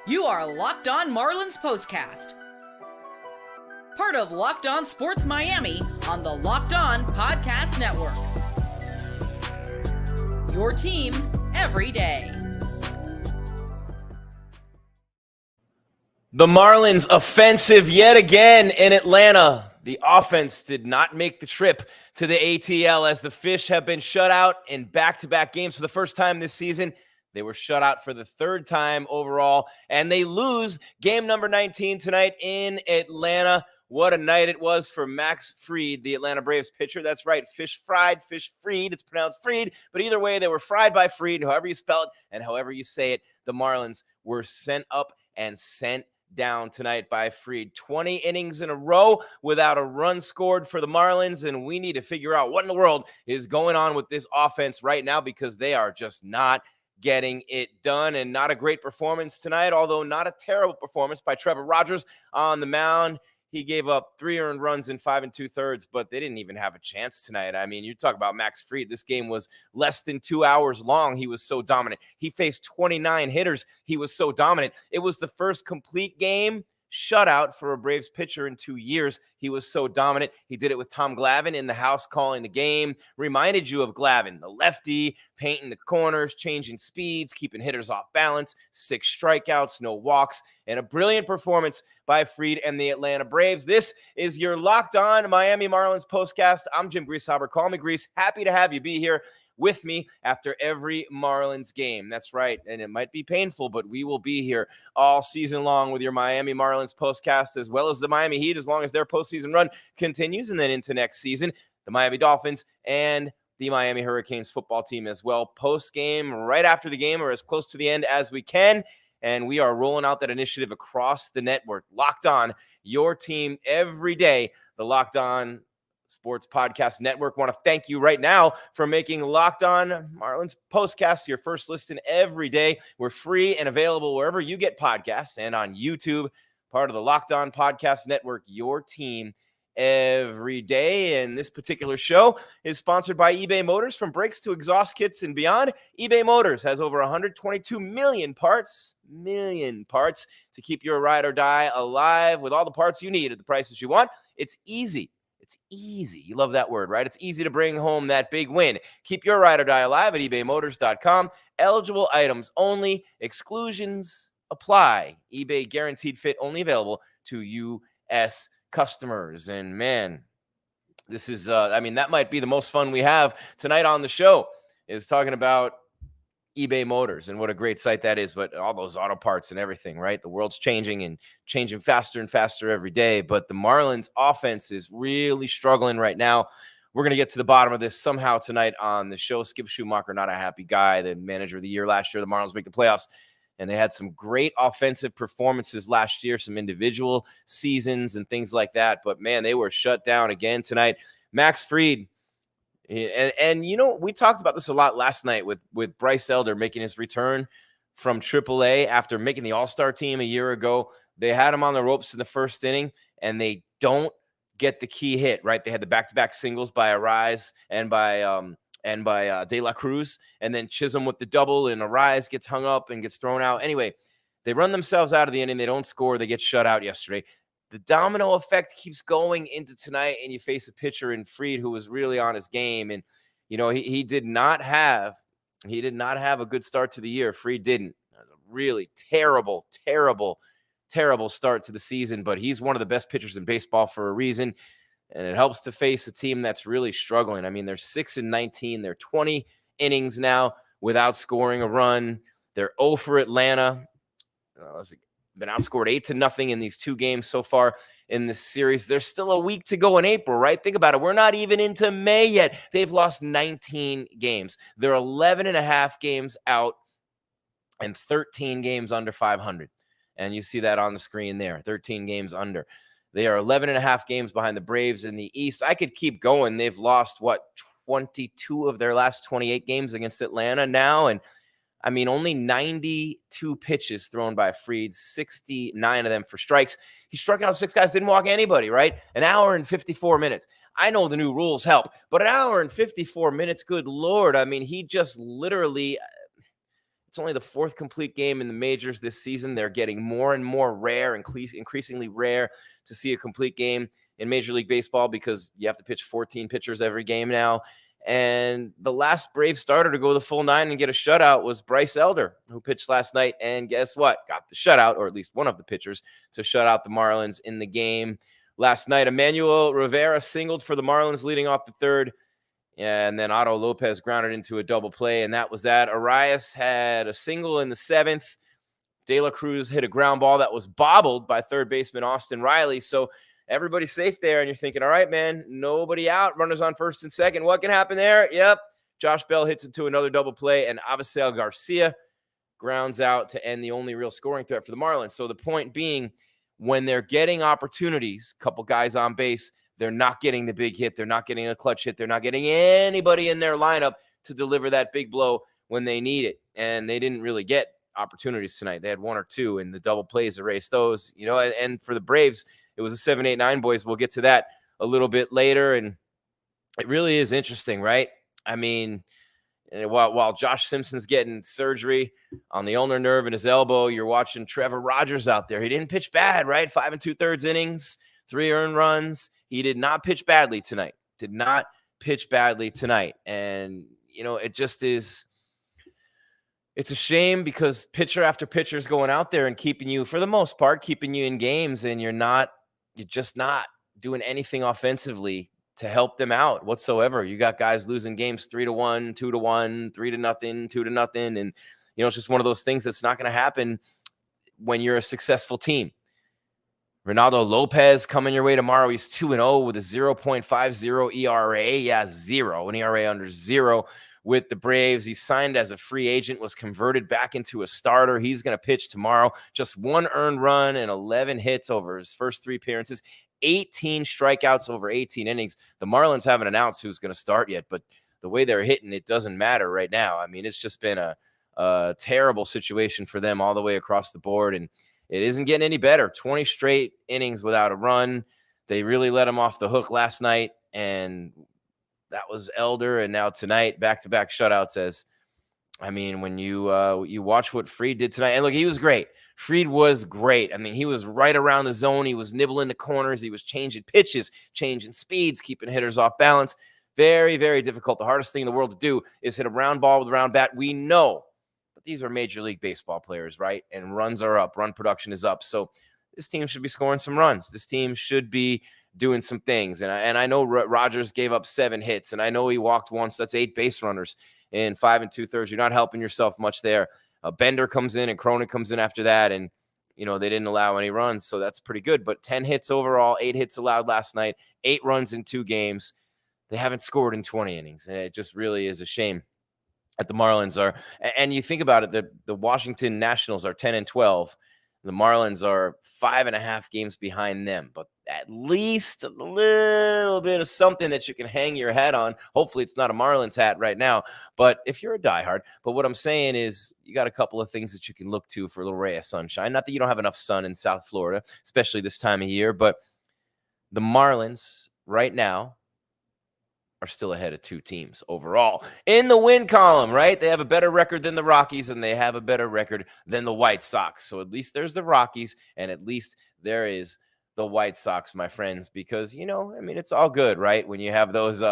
You are Locked On Marlins POSTCAST. Part of Locked On Sports Miami on the Locked On Podcast Network. Your team every day. The Marlins offensive yet again in Atlanta. The offense did not make the trip to the ATL as the Fish have been shut out in back-to-back games for the first time this season. They were shut out for the third time overall, and they lose game number 19 tonight in Atlanta. What a night it was for Max Fried, the Atlanta Braves pitcher. That's right, fish fried, fish freed. It's pronounced Fried, but either way, they were fried by Fried, however you spell it and however you say it. The Marlins were sent up and sent down tonight by Fried. 20 innings in a row without a run scored for the Marlins, and we need to figure out what in the world is going on with this offense right now because they are just not getting it done. And not a great performance tonight, although not a terrible performance by Trevor Rogers on the mound. He gave up 3 earned runs in 5 2/3, but they didn't even have a chance tonight. I mean, you talk about Max Fried. This game was less than 2 hours long. He was so dominant. He faced 29 hitters. He was so dominant. It was the first complete game shutout for a Braves pitcher in 2 years. He was so dominant. He did it with Tom Glavine in the house calling the game. Reminded you of Glavine, the lefty, painting the corners, changing speeds, keeping hitters off balance, 6 strikeouts, no walks, and a brilliant performance by Fried and the Atlanta Braves. This is your Locked On Miami Marlins postcast. I'm Jim Greasehaber. Call me Grease. Happy to have you be here with me after every Marlins game. That's right. And it might be painful, but we will be here all season long with your Miami Marlins postcast, as well as the Miami Heat, as long as their postseason run continues. And then into next season, the Miami Dolphins and the Miami Hurricanes football team as well. Post game, right after the game, or as close to the end as we can. And we are rolling out that initiative across the network. Locked On, your team every day. The Locked On Sports Podcast Network. Want to thank you right now for making Locked On Marlins Postcast your first listen every day. We're free and available wherever you get podcasts and on YouTube, part of the Locked On Podcast Network, your team every day. And this particular show is sponsored by eBay Motors. From brakes to exhaust kits and beyond, eBay Motors has over 122 million parts to keep your ride or die alive with all the parts you need at the prices you want. It's easy. It's easy. You love that word, right? It's easy to bring home that big win. Keep your ride or die alive at ebaymotors.com. Eligible items only. Exclusions apply. eBay guaranteed fit only available to U.S. customers. And man, this is, that might be the most fun we have tonight on the show, is talking about eBay Motors and what a great site that is, but all those auto parts and everything, right? The world's changing and changing faster and faster every day, but the Marlins offense is really struggling right now. We're going to get to the bottom of this somehow tonight on the show. Skip Schumacher, not a happy guy, the manager of the year last year. The Marlins make the playoffs, and they had some great offensive performances last year, some individual seasons and things like that, but man, they were shut down again tonight. Max Fried, and you know, we talked about this a lot last night with Bryce Elder making his return from AAA after making the All-Star team a year ago. They had him on the ropes in the first inning, and they don't get the key hit, right? They had the back-to-back singles by Arraez and by De La Cruz, and then Chisholm with the double, and Arraez gets hung up and gets thrown out. Anyway, they run themselves out of the inning. They don't score. They get shut out yesterday. The domino effect keeps going into tonight, and you face a pitcher in Fried who was really on his game. And, you know, he did not have a good start to the year. Fried didn't. It was a really terrible start to the season, but he's one of the best pitchers in baseball for a reason. And it helps to face a team that's really struggling. I mean, they're 6-19. They're 20 innings now without scoring a run. They're 0 for Atlanta. Been outscored 8-0 in these 2 games so far in this series. There's still a week to go in April, right? Think about it. We're not even into May yet. They've lost 19 games. They're 11.5 games out and 13 games under 500. And you see that on the screen there, 13 games under. They are 11.5 games behind the Braves in the East. I could keep going. They've lost, 22 of their last 28 games against Atlanta now. And I mean, only 92 pitches thrown by Fried, 69 of them for strikes. He struck out 6 guys, didn't walk anybody, right? An hour and 54 minutes. I know the new rules help, but an hour and 54 minutes, good Lord. I mean, he just literally, It's only the 4th complete game in the majors this season. They're getting more and more rare, increasingly rare to see a complete game in Major League Baseball because you have to pitch 14 pitchers every game now. And the last Brave starter to go the full 9 and get a shutout was Bryce Elder, who pitched last night. And guess what? Got the shutout, or at least one of the pitchers, to shut out the Marlins in the game last night. Emmanuel Rivera singled for the Marlins leading off the 3rd. And then Otto Lopez grounded into a double play, and that was that. Arraez had a single in the 7th. De La Cruz hit a ground ball that was bobbled by third baseman Austin Riley. So everybody's safe there, and you're thinking, all right, man, nobody out. Runners on 1st and 2nd. What can happen there? Yep. Josh Bell hits into another double play, and Avisail Garcia grounds out to end the only real scoring threat for the Marlins. So the point being, when they're getting opportunities, couple guys on base, they're not getting the big hit. They're not getting a clutch hit. They're not getting anybody in their lineup to deliver that big blow when they need it. And they didn't really get opportunities tonight. They had 1 or 2, and the double plays erased those. And for the Braves, it was a 7-8-9, boys. We'll get to that a little bit later. And it really is interesting, right? I mean, while Josh Simpson's getting surgery on the ulnar nerve in his elbow, you're watching Trevor Rogers out there. He didn't pitch bad, right? 5 2/3 innings, 3 earned runs. He did not pitch badly tonight. And, it just is, it's a shame because pitcher after pitcher is going out there and keeping you, for the most part, keeping you in games, and you're just not doing anything offensively to help them out whatsoever. You got guys losing games 3-1, 2-1, 3-0, 2-0. And, it's just one of those things that's not going to happen when you're a successful team. Ronaldo Lopez coming your way tomorrow. He's 2-0 with a 0.50 ERA. Yeah, 0, an ERA under 0 with the Braves. He signed as a free agent, was converted back into a starter. He's going to pitch tomorrow. Just 1 earned run and 11 hits over his first 3 appearances. 18 strikeouts over 18 innings. The Marlins haven't announced who's going to start yet, but the way they're hitting, it doesn't matter right now. I mean, it's just been a terrible situation for them all the way across the board, and it isn't getting any better. 20 straight innings without a run. They really let him off the hook last night, and that was Elder. And now tonight, back-to-back shutouts. When you watch what Fried did tonight, and look, he was great. Fried was great. I mean, he was right around the zone. He was nibbling the corners. He was changing pitches, changing speeds, keeping hitters off balance. Very, very difficult. The hardest thing in the world to do is hit a round ball with a round bat. We know. But these are Major League Baseball players, right? And runs are up. Run production is up. So this team should be scoring some runs. This team should be doing some things. And I know Rogers gave up 7 hits, and I know he walked once. That's 8 base runners in 5 2/3. You're not helping yourself much there. Bender comes in, and Cronin comes in after that, and they didn't allow any runs, so that's pretty good. But 10 hits overall, 8 hits allowed last night, 8 runs in 2 games. They haven't scored in 20 innings, and it just really is a shame that the Marlins are. And you think about it, the Washington Nationals are 10-12. The Marlins are 5.5 games behind them, but at least a little bit of something that you can hang your hat on. Hopefully it's not a Marlins hat right now, but if you're a diehard, but what I'm saying is you got a couple of things that you can look to for a little ray of sunshine. Not that you don't have enough sun in South Florida, especially this time of year, but the Marlins right now are still ahead of 2 teams overall in the win column, right? They have a better record than the Rockies, and they have a better record than the White Sox. So at least there's the Rockies, and at least there is the White Sox, my friends, because, it's all good, right? When you have those,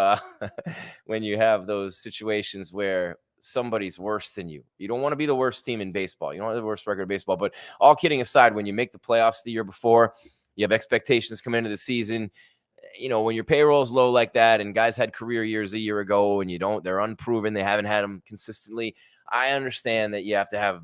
when you have those situations where somebody's worse than you. You don't want to be the worst team in baseball. You don't have the worst record in baseball, but all kidding aside, when you make the playoffs the year before, you have expectations coming into the season. When your payroll is low like that and guys had career years a year ago and they're unproven, they haven't had them consistently. I understand that you have to have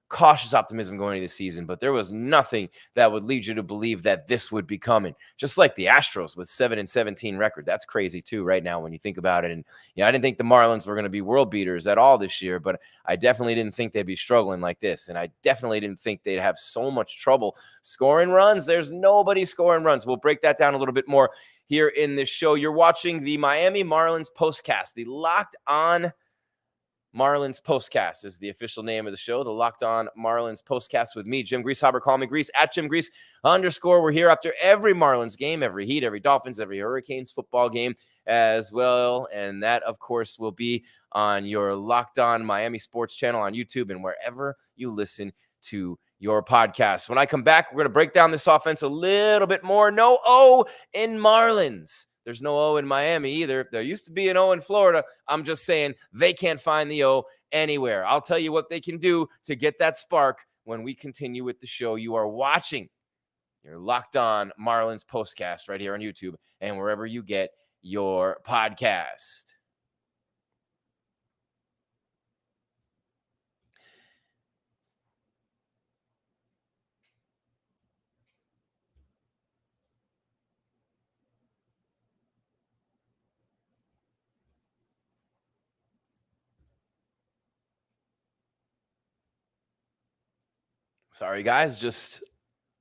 cautious optimism going into the season, but there was nothing that would lead you to believe that this would be coming. Just like the Astros with 7-17 record. That's crazy too right now when you think about it. And I didn't think the Marlins were going to be world beaters at all this year, but I definitely didn't think they'd be struggling like this. And I definitely didn't think they'd have so much trouble scoring runs. There's nobody scoring runs. We'll break that down a little bit more here in this show. You're watching the Miami Marlins postcast, the Locked On Marlins Postcast is the official name of the show, the Locked On Marlins Postcast with me, Jim Greasehaber. Call me Grease, at Jim Grease _ We're here after every Marlins game, every Heat, every Dolphins, every Hurricanes football game as well. And that, of course, will be on your Locked On Miami Sports channel on YouTube and wherever you listen to your podcast. When I come back, we're going to break down this offense a little bit more. No O in Marlins. There's no O in Miami either. There used to be an O in Florida. I'm just saying they can't find the O anywhere. I'll tell you what they can do to get that spark when we continue with the show. You are watching your Locked On Marlins postcast right here on YouTube and wherever you get your podcast. Sorry, guys, just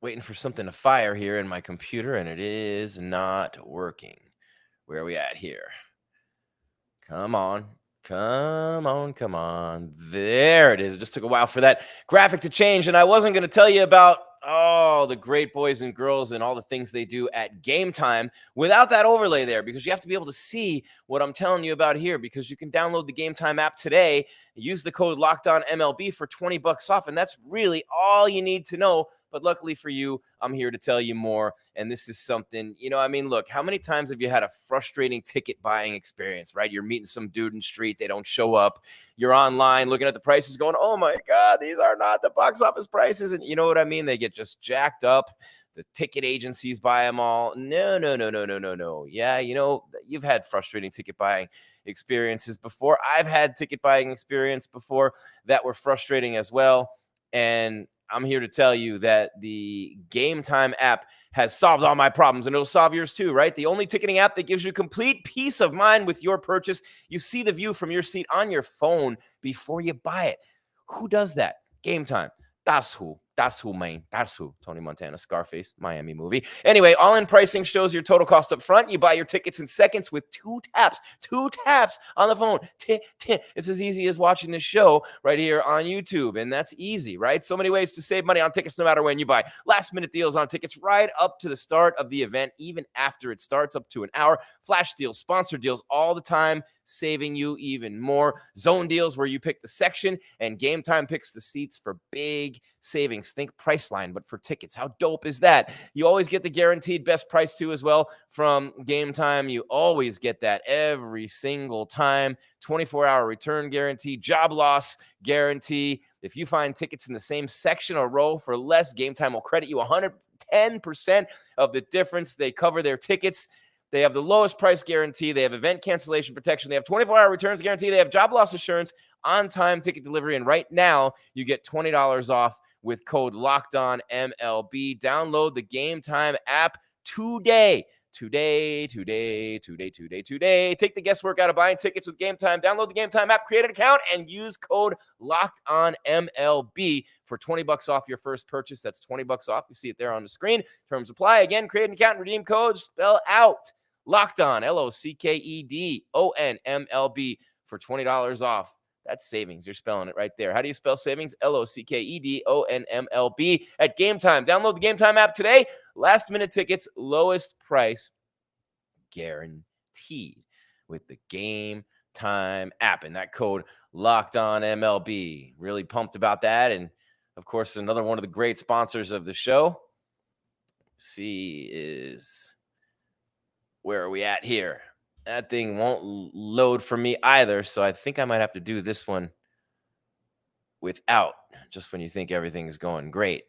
waiting for something to fire here in my computer, and it is not working. Where are we at here? Come on. Come on. There it is. It just took a while for that graphic to change, and I wasn't going to tell you about the great boys and girls and all the things they do at Game Time without that overlay there, because you have to be able to see what I'm telling you about here, because you can download the Game Time app today, use the code LOCKEDONMLB for $20 off, and that's really all you need to know. But luckily for you, I'm here to tell you more. And this is something, look, how many times have you had a frustrating ticket buying experience, right? You're meeting some dude in the street, they don't show up. You're online looking at the prices going, oh my God, these are not the box office prices. And you know what I mean? They get just jacked up. The ticket agencies buy them all. No. Yeah, you've had frustrating ticket buying experiences before. I've had ticket buying experience before that were frustrating as well. And I'm here to tell you that the Game Time app has solved all my problems, and it'll solve yours too, right? The only ticketing app that gives you complete peace of mind with your purchase. You see the view from your seat on your phone before you buy it. Who does that? Game Time. That's who. That's who, man. That's who. Tony Montana, Scarface, Miami movie. Anyway, all-in pricing shows your total cost up front. You buy your tickets in seconds with two taps on the phone. It's as easy as watching this show right here on YouTube, and that's easy, right? So many ways to save money on tickets no matter when you buy. Last-minute deals on tickets right up to the start of the event, even after it starts, up to an hour. Flash deals, sponsored deals all the time, saving you even more. Zone deals where you pick the section, and Game Time picks the seats for big savings. Think Priceline, but for tickets. How dope is that? You always get the guaranteed best price too as well from Game Time. You always get that every single time. 24-hour return guarantee, job loss guarantee. If you find tickets in the same section or row for less, Game Time will credit you 110% of the difference. They cover their tickets. They have the lowest price guarantee. They have event cancellation protection. They have 24-hour returns guarantee. They have job loss assurance, on-time ticket delivery. And right now, you get $20 off with code LOCKEDONMLB. Download the Game Time app today. Today. Take the guesswork out of buying tickets with Game Time. Download the Game Time app, create an account, and use code LOCKEDONMLB for $20 off your first purchase. That's $20 off. You see it there on the screen. Terms apply. Again, create an account and redeem code. Spell out Locked On, LOCKEDONMLB for $20 off. That's savings. You're spelling it right there. How do you spell savings? LOCKEDONMLB at Game Time. Download the Game Time app today. Last minute tickets, lowest price guaranteed with the Game Time app. And that code Locked On MLB. Really pumped about that. And of course, another one of the great sponsors of the show. Where are we at here? That thing won't load for me either, so I think I might have to do this one without. Just when you think everything's going great.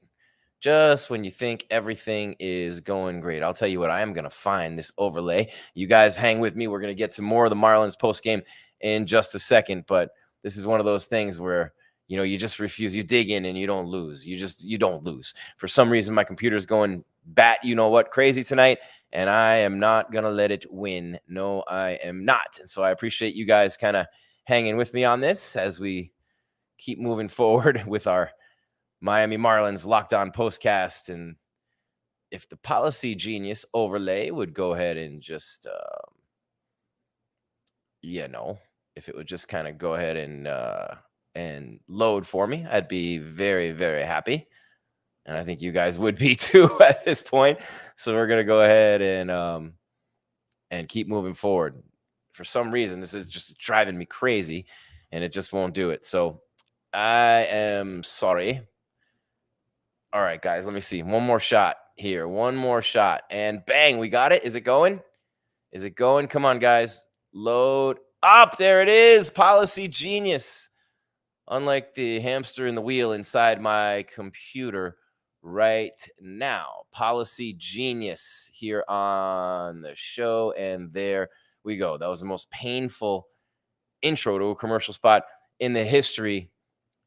Just when you think everything is going great. I'll tell you what, I am going to find this overlay. You guys hang with me. We're going to get to more of the Marlins postgame in just a second, but this is one of those things where, you just refuse. You dig in and you don't lose. You don't lose. For some reason, my computer's going crazy tonight, and I am not going to let it win. No, I am not. And so I appreciate you guys kind of hanging with me on this as we keep moving forward with our Miami Marlins Locked On postcast. And if the Policy Genius overlay would go ahead and just, if it would just kind of go ahead and load for me, I'd be very, very happy. And I think you guys would be too at this point. So we're going to go ahead and keep moving forward. for some reason, this is just driving me crazy, and it just won't do it. So I am sorry. All right, guys, let me see. One more shot here. One more shot. And bang, we got it. Is it going? Is it going? Come on, guys. Load up. There it is. Policy Genius. Unlike the hamster in the wheel inside my computer right now. Policy Genius here on the show. And there we go. That was the most painful intro to a commercial spot in the history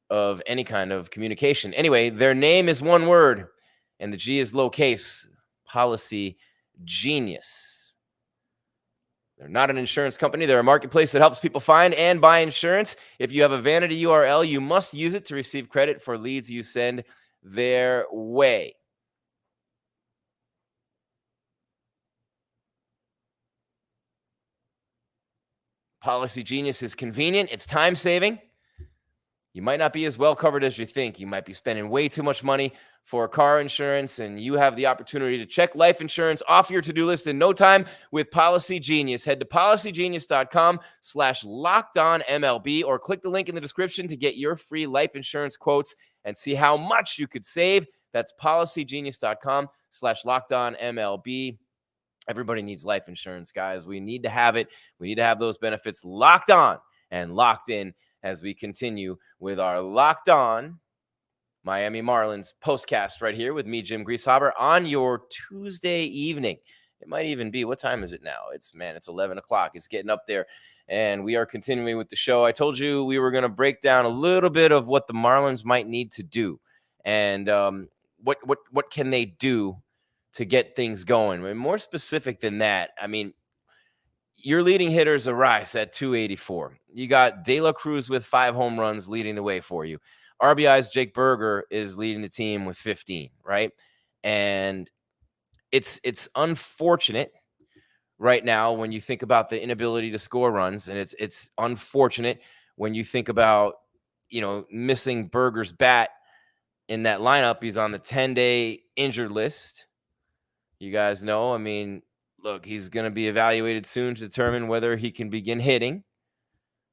of any kind of communication. Anyway, their name is one word, and the G is lowercase. Policy Genius. They're not an insurance company. They're a marketplace that helps people find and buy insurance. If you have a vanity URL, you must use it to receive credit for leads you send their way. Policy Genius is convenient. It's time-saving. You might not be as well covered as you think. You might be spending way too much money for car insurance, and you have the opportunity to check life insurance off your to-do list in no time with Policy Genius. Head to policygenius.com/lockedonmlb or click the link in the description to get your free life insurance quotes and see how much you could save. That's policygenius.com/lockedonmlb. Everybody needs life insurance, guys. We need to have it. We need to have those benefits locked on and locked in as we continue with our Locked On Miami Marlins postcast right here with me, Jim Grieshaber, on your Tuesday evening. It might even be, what time is it now? It's 11 o'clock. It's getting up there, and we are continuing with the show. I told you we were going to break down a little bit of what the Marlins might need to do, and what can they do to get things going. I mean, more specific than that, I mean, your leading hitters Arraez at 284. You got De La Cruz with 5 home runs leading the way for you. RBI's Jake Berger is leading the team with 15, right? And it's unfortunate right now when you think about the inability to score runs, and it's unfortunate when you think about, missing Berger's bat in that lineup. He's on the 10-day injured list. You guys know, I mean, look, he's going to be evaluated soon to determine whether he can begin hitting,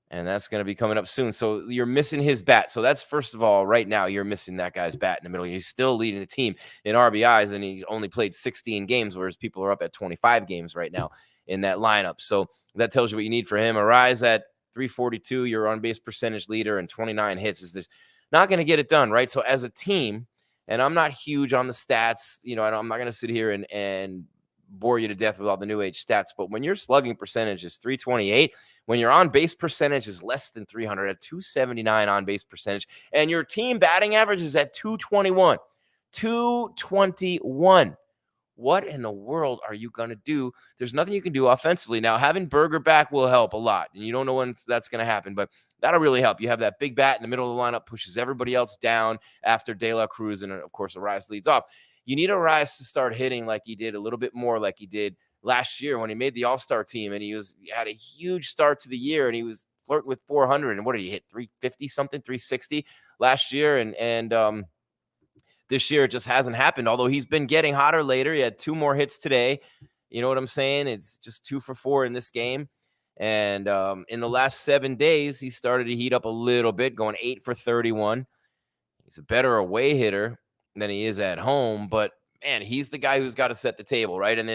and that's going to be coming up soon. So you're missing his bat. So that's, first of all, right now, you're missing that guy's bat in the middle. He's still leading the team in RBIs, and he's only played 16 games, whereas people are up at 25 games right now in that lineup. So that tells you what you need for him. Arraez at 342, your on-base percentage leader, and 29 hits is just not going to get it done, right? So as a team, and I'm not huge on the stats, I'm not going to sit here and bore you to death with all the new age stats, but when your slugging percentage is 328, when your on base percentage is less than 300 at 279 on base percentage, and your team batting average is at 221, what in the world are you going to do? There's nothing you can do offensively. Now, having Berger back will help a lot, and you don't know when that's going to happen, but that'll really help. You have that big bat in the middle of the lineup, pushes everybody else down after De La Cruz, and of course, Arraez leads off. You need Arraez to start hitting like he did, a little bit more like he did last year when he made the All-Star team, and he had a huge start to the year, and he was flirting with 400. And what did he hit? 350 something, 360 last year, and this year it just hasn't happened. Although he's been getting hotter later. He had 2 more hits today. You know what I'm saying? It's just 2 for 4 in this game. And in the last 7 days, he started to heat up a little bit, going 8 for 31. He's a better away hitter than he is at home, but man, he's the guy who's got to set the table, right? And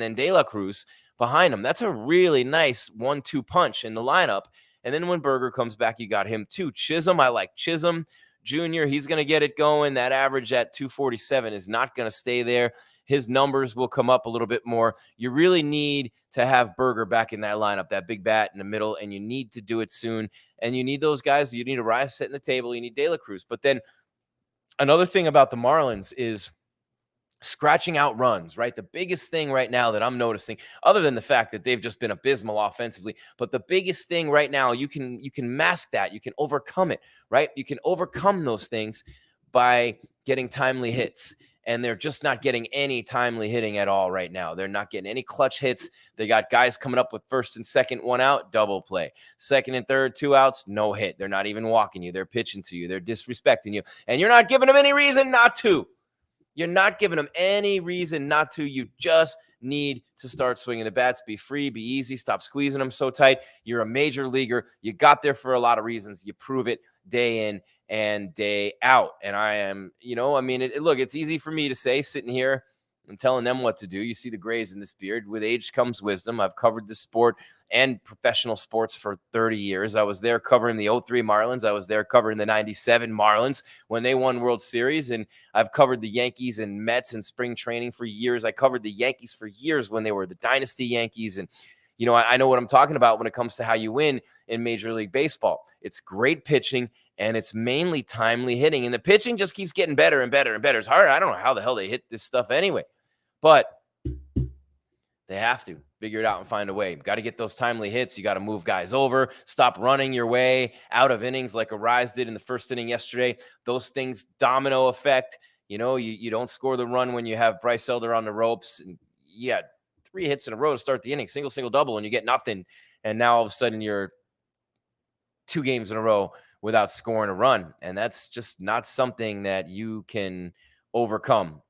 then De La Cruz behind him. That's a really nice 1-2 punch in the lineup. And then when Berger comes back, you got him too. Chisholm, I like Chisholm Jr. He's going to get it going. That average at 247 is not going to stay there. His numbers will come up a little bit more. You really need to have Berger back in that lineup, that big bat in the middle, and you need to do it soon. And you need those guys. You need Arraez setting the table. You need De La Cruz. But then another thing about the Marlins is scratching out runs, right? The biggest thing right now that I'm noticing, other than the fact that they've just been abysmal offensively, but the biggest thing right now, you can mask that. You can overcome it, right? You can overcome those things by getting timely hits. And they're just not getting any timely hitting at all right now. They're not getting any clutch hits. They got guys coming up with first and second, 1 out, double play. Second and third, 2 outs, no hit. They're not even walking you. They're pitching to you. They're disrespecting you. And you're not giving them any reason not to. You're not giving them any reason not to. You just need to start swinging the bats. Be free, be easy, stop squeezing them so tight. You're a major leaguer. You got there for a lot of reasons. You prove it day in and day out. And I am, look, it's easy for me to say sitting here and telling them what to do. You see the grays in this beard. With age comes wisdom. I've covered this sport and professional sports for 30 years. I was there covering the 03 Marlins. I was there covering the 97 Marlins when they won World Series. And I've covered the Yankees and Mets in spring training for years. I covered the Yankees for years when they were the dynasty Yankees. And, I know what I'm talking about when it comes to how you win in Major League Baseball. It's great pitching, and it's mainly timely hitting. And the pitching just keeps getting better and better and better. It's hard. I don't know how the hell they hit this stuff anyway. But they have to figure it out and find a way. Got to get those timely hits. You got to move guys over. Stop running your way out of innings like Arraez did in the first inning yesterday. Those things domino effect. You don't score the run when you have Bryce Elder on the ropes. And you had 3 hits in a row to start the inning, single, double, and you get nothing. And now all of a sudden you're 2 games in a row without scoring a run. And that's just not something that you can overcome.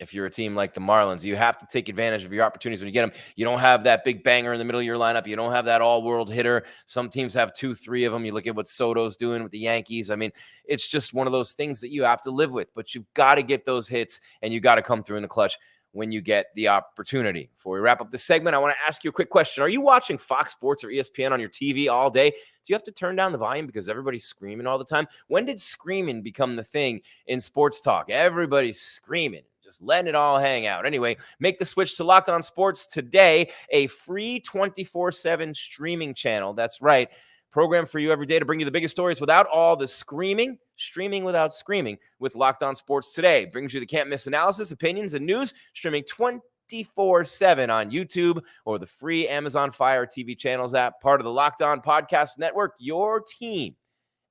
If you're a team like the Marlins, you have to take advantage of your opportunities when you get them. You don't have that big banger in the middle of your lineup. You don't have that all-world hitter. Some teams have 2, 3 of them. You look at what Soto's doing with the Yankees. I mean, it's just one of those things that you have to live with. But you've got to get those hits, and you got to come through in the clutch when you get the opportunity. Before we wrap up this segment, I want to ask you a quick question. Are you watching Fox Sports or ESPN on your TV all day? Do you have to turn down the volume because everybody's screaming all the time? When did screaming become the thing in sports talk? Everybody's screaming. Just letting it all hang out. Anyway, make the switch to Locked On Sports today, a free 24/7 streaming channel. That's right. Program for you every day to bring you the biggest stories without all the screaming. Streaming without screaming with Locked On Sports today. Brings you the can't-miss analysis, opinions, and news, streaming 24/7 on YouTube or the free Amazon Fire TV channels app, part of the Locked On Podcast Network, your team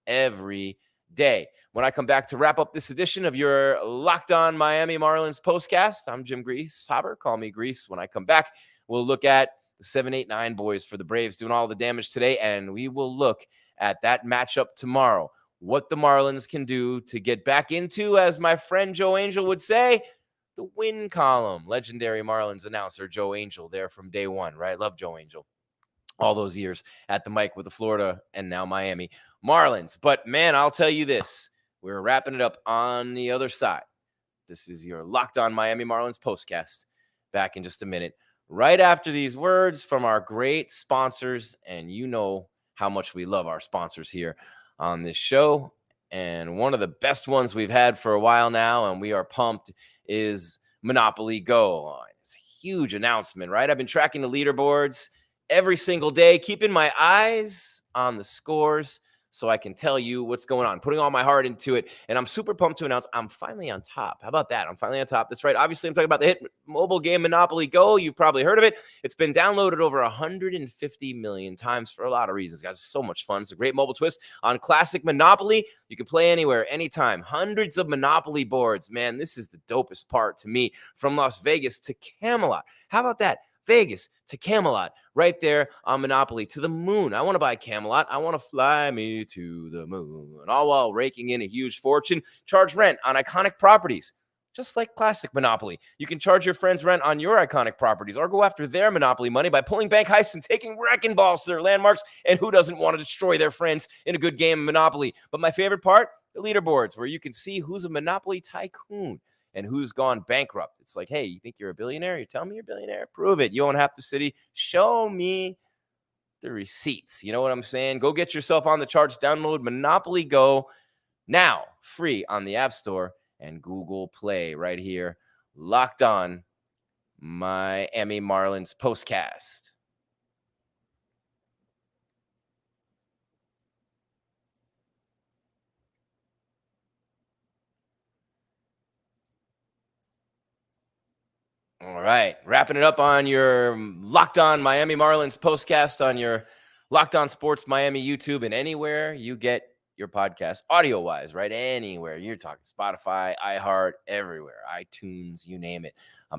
every day. When I come back to wrap up this edition of your Locked On Miami Marlins postcast, I'm Jim Grease. Hobber, call me Grease. When I come back, we'll look at the 7-8-9 boys for the Braves doing all the damage today, and we will look at that matchup tomorrow. What the Marlins can do to get back into, as my friend Joe Angel would say, the win column. Legendary Marlins announcer Joe Angel there from day one, right? Love Joe Angel. All those years at the mic with the Florida and now Miami Marlins. But, man, I'll tell you this. We're wrapping it up on the other side. This is your Locked On Miami Marlins postcast. Back in just a minute. Right after these words from our great sponsors, and you know how much we love our sponsors here on this show. And one of the best ones we've had for a while now, and we are pumped, is Monopoly Go. It's a huge announcement, right? I've been tracking the leaderboards every single day, keeping my eyes on the scores so I can tell you what's going on, putting all my heart into it. And I'm super pumped to announce I'm finally on top. How about that? I'm finally on top. That's right. Obviously, I'm talking about the hit mobile game Monopoly Go. You've probably heard of it. It's been downloaded over 150 million times for a lot of reasons, guys. It's so much fun. It's a great mobile twist on classic Monopoly. You can play anywhere, anytime. Hundreds of Monopoly boards. Man, this is the dopest part to me. From Las Vegas to Camelot. How about that? Vegas to Camelot, right there on Monopoly, to the moon. I want to buy Camelot. I want to fly me to the moon, all while raking in a huge fortune. Charge rent on iconic properties, just like classic Monopoly. You can charge your friends rent on your iconic properties or go after their Monopoly money by pulling bank heists and taking wrecking balls to their landmarks. And who doesn't want to destroy their friends in a good game of Monopoly? But my favorite part, the leaderboards, where you can see who's a Monopoly tycoon and who's gone bankrupt. It's like, hey, you think you're a billionaire? You tell me you're a billionaire? Prove it. You don't have to city. Show me the receipts. You know what I'm saying? Go get yourself on the charts. Download Monopoly Go now, free on the App Store and Google Play right here. Locked On Miami Marlins postcast. All right, wrapping it up on your Locked On Miami Marlins postcast on your Locked On Sports Miami YouTube and anywhere you get your podcast, audio-wise, right? Anywhere. You're talking Spotify, iHeart, everywhere, iTunes, you name it.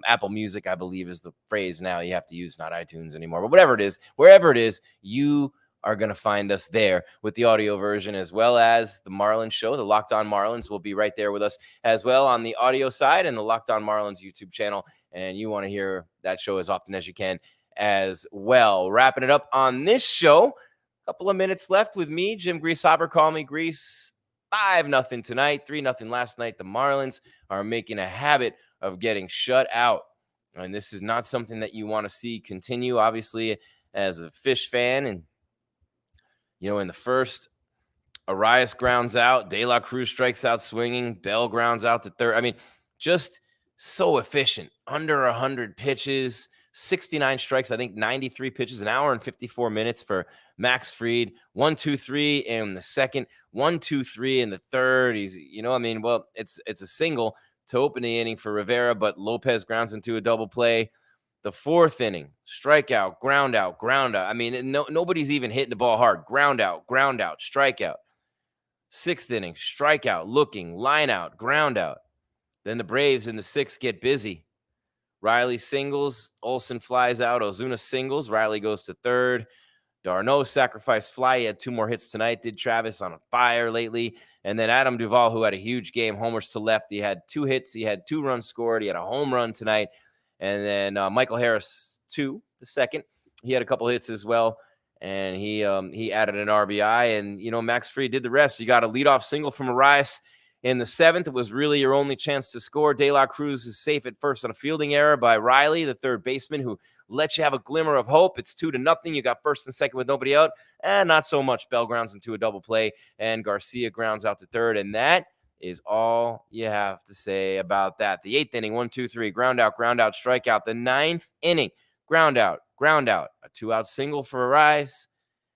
Apple Music, I believe, is the phrase now you have to use, not iTunes anymore. But whatever it is, wherever it is, you are going to find us there with the audio version, as well as the Marlins show. The Locked On Marlins will be right there with us as well on the audio side, and the Locked On Marlins YouTube channel. And you want to hear that show as often as you can as well. Wrapping it up on this show, a couple of minutes left with me, Jim Greasehopper. Call me Grease. 5-0 tonight, 3-0 last night. The Marlins are making a habit of getting shut out. And this is not something that you want to see continue, obviously, as a Fish fan. And, in the first, Arraez grounds out, De La Cruz strikes out swinging, Bell grounds out to third. I mean, just so efficient. Under 100 pitches, 69 strikes, I think 93 pitches, an hour and 54 minutes for Max Fried. 1-2-3 in the second, 1-2-3 in the third. He's, it's a single to open the inning for Rivera, but Lopez grounds into a double play. The fourth inning, strikeout, ground out. I mean, nobody's even hitting the ball hard. Ground out, strikeout. Sixth inning, strikeout, looking, line out, ground out. Then the Braves in the sixth get busy. Riley singles, Olsen flies out, Ozuna singles, Riley goes to third. Darno sacrificed fly. He had 2 more hits tonight. Did Travis on a fire lately. And then Adam Duvall, who had a huge game, homers to left. He had 2 hits. He had 2 runs scored. He had a home run tonight. And then Michael Harris, 2, the second. He had a couple hits as well. And he added an RBI. And, Max Fried did the rest. You got a leadoff single from Arraez in the 7th. It was really your only chance to score. De La Cruz is safe at first on a fielding error by Riley, the third baseman, who let you have a glimmer of hope. It's 2-0. You got first and second with nobody out. And not so much. Bell grounds into a double play, and Garcia grounds out to third. And that is all you have to say about that. The 8th inning, 1-2-3, ground out, strikeout. The 9th inning, ground out, a 2-out single for Arraez.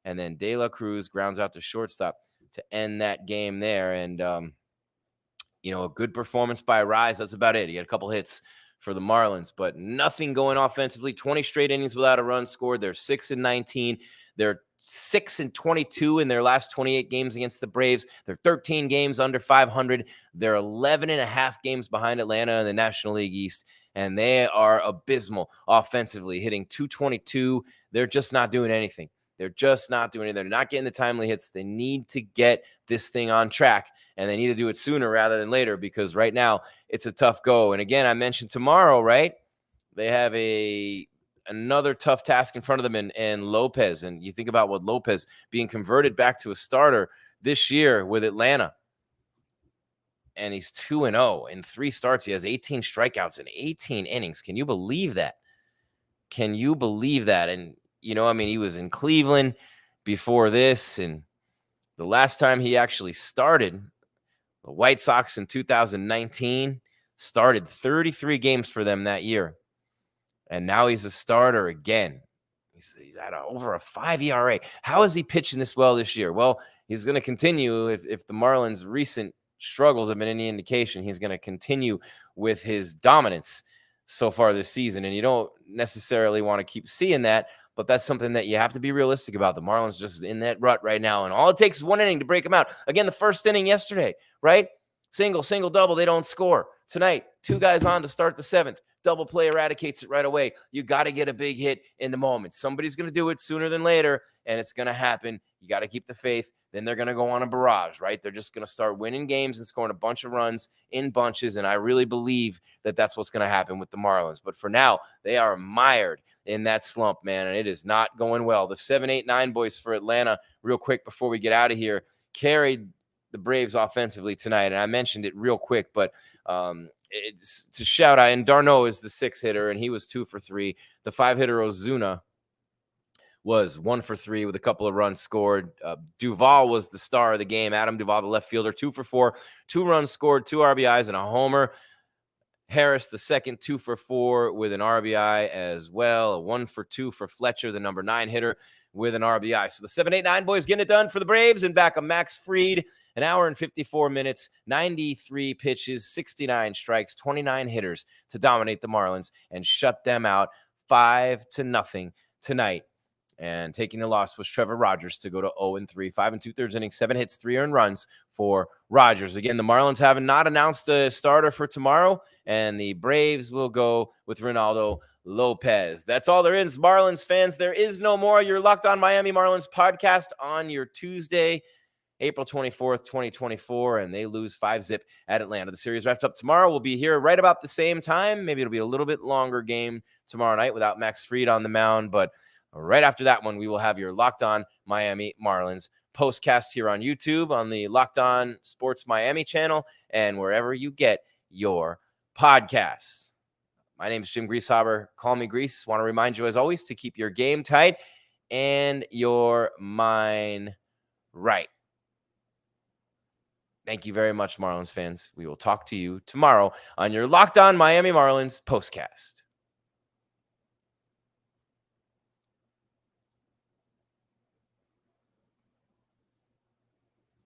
And then De La Cruz grounds out to shortstop to end that game there. And, a good performance by Arraez. That's about it. He had a couple hits for the Marlins, but nothing going offensively. 20 straight innings without a run scored. They're 6-19. They're 6-22 in their last 28 games against the Braves. They're 13 games under 500. They're 11.5 games behind Atlanta in the National League East, and they are abysmal offensively, hitting .222. They're just not doing anything. They're not getting the timely hits. They need to get this thing on track, and they need to do it sooner rather than later, because right now it's a tough go. And again, I mentioned tomorrow, right? They have another tough task in front of them and Lopez. And you think about what Lopez being converted back to a starter this year with Atlanta. And he's 2-0 in 3 starts. He has 18 strikeouts in 18 innings. Can you believe that? And, he was in Cleveland before this. And the last time he actually started, the White Sox in 2019, started 33 games for them that year. And now he's a starter again. He's at over a 5 ERA. How is he pitching this well this year? Well, he's going to continue. If the Marlins' recent struggles have been any indication, he's going to continue with his dominance so far this season. And you don't necessarily want to keep seeing that, but that's something that you have to be realistic about. The Marlins just in that rut right now, and all it takes is 1 inning to break them out. Again, the first inning yesterday, right? Single, double, they don't score. Tonight, 2 guys on to start the 7th. Double play eradicates it right away. You got to get a big hit in the moment. Somebody's going to do it sooner than later, and it's going to happen. You got to keep the faith. Then they're going to go on a barrage, right? They're just going to start winning games and scoring a bunch of runs in bunches, and I really believe that that's what's going to happen with the Marlins. But for now, they are mired in that slump, man, and it is not going well. The 7-8-9 boys for Atlanta, real quick before we get out of here, carried the Braves offensively tonight, and I mentioned it real quick, but it's to shout out. And Darno is the 6 hitter, and he was 2 for 3. The 5 hitter Ozuna was 1 for 3 with a couple of runs scored. Duvall was the star of the game. Adam Duvall, the left fielder, 2 for 4, 2 runs scored, 2 RBIs and a homer. Harris, the second, 2 for 4 with an RBI as well. A 1 for 2 for Fletcher, the number 9 hitter, with an RBI. So the 7-8-9 boys getting it done for the Braves, and back on Max Fried, an hour and 54 minutes, 93 pitches, 69 strikes, 29 hitters to dominate the Marlins and shut them out 5-0 tonight. And taking the loss was Trevor Rogers to go to 0-3, 5 2/3 innings, 7 hits, 3 earned runs for Rogers. Again, the Marlins have not announced a starter for tomorrow, and the Braves will go with Ronaldo Lopez. That's all there is, Marlins fans. There is no more. Your Locked On Miami Marlins podcast on your Tuesday, April 24th, 2024, and they lose 5-0 at Atlanta. The series wrapped up tomorrow. We'll be here right about the same time. Maybe it'll be a little bit longer game tomorrow night without Max Fried on the mound, but right after that one, we will have your Locked On Miami Marlins postcast here on YouTube, on the Locked On Sports Miami channel, and wherever you get your podcasts. My name is Jim Greasehaber. Call me Grease. Want to remind you, as always, to keep your game tight and your mind right. Thank you very much, Marlins fans. We will talk to you tomorrow on your Locked On Miami Marlins postcast.